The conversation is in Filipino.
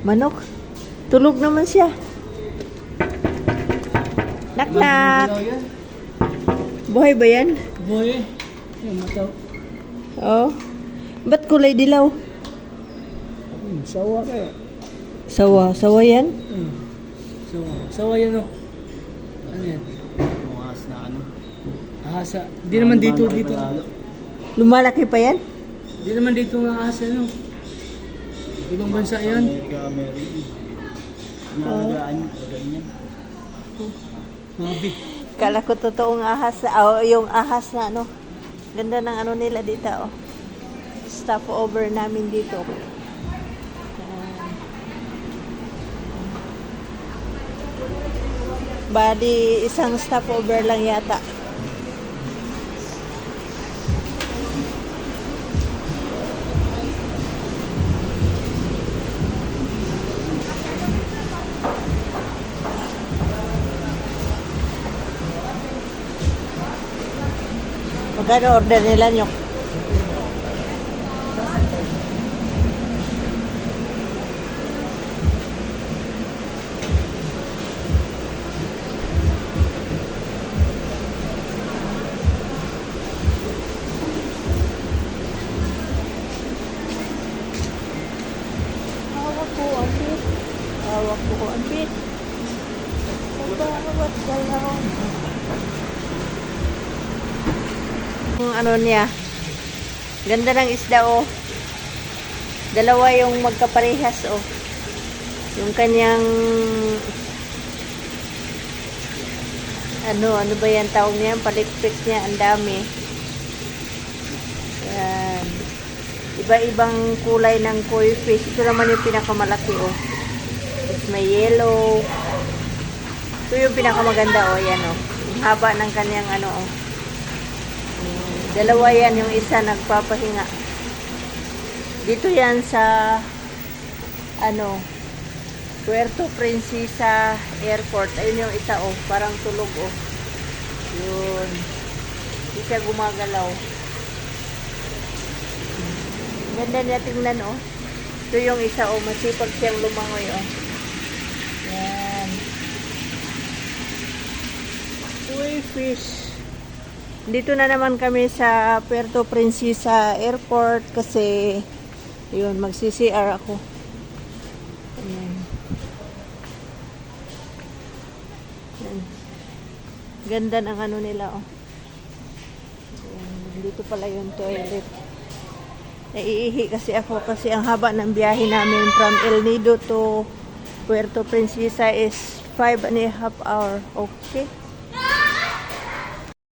Manok. Tulog naman siya. Nak-nak. Buhay ba yan? Boy, yung mataw. Oo. Ba't kulay dilaw? Sawa kaya. Sawa. Sawa yan? Sawa yan o. Ano yan? Bukas na ano. Ahasa. Di naman dito. Lumalaki pa yan? Di naman dito nga ahasa no. Ibang bansa yan. Amerika. Nalagaan, ganyan. Mabi. Kala ko totoong ahas. Yung ahas na ano. Ganda ng ano nila dito. Oh. Stopover namin dito. Bali, isang stopover lang yata. Magkano order nila nyo? Hawak ko ang bit. Hawak ko ang bit. Bawat galaw. Yung ano niya. Ganda ng isda oh. Dalawa yung magkaparehas oh. Yung kanyang ano ba yan tawag niya? Palikpik niya, ang dami. Yan. Iba-ibang kulay ng koi fish. Ito naman yung pinakamalaki oh. Tapos may yellow. Ito yung pinakamaganda oh, yan oh. Yung haba ng kanyang ano oh. Dalawa yan, yung isa nagpapahinga. Dito yan sa ano Puerto Princesa Airport. Ayun yung isa oh, parang tulog oh. Yun. Hindi siya gumagalaw. Ganda niya tingnan oh. Ito yung isa oh, masipag siyang lumangoy oh. Yan. Koi fish. Dito na naman kami sa Puerto Princesa Airport kasi yun, magsi-CR ako. Ayan. Ayan. Ganda ng ano nila oh. Ayan. Dito pala yung toilet. Naiihi kasi ako kasi ang haba ng biyahe namin from El Nido to Puerto Princesa is 5.5 hours. Okay.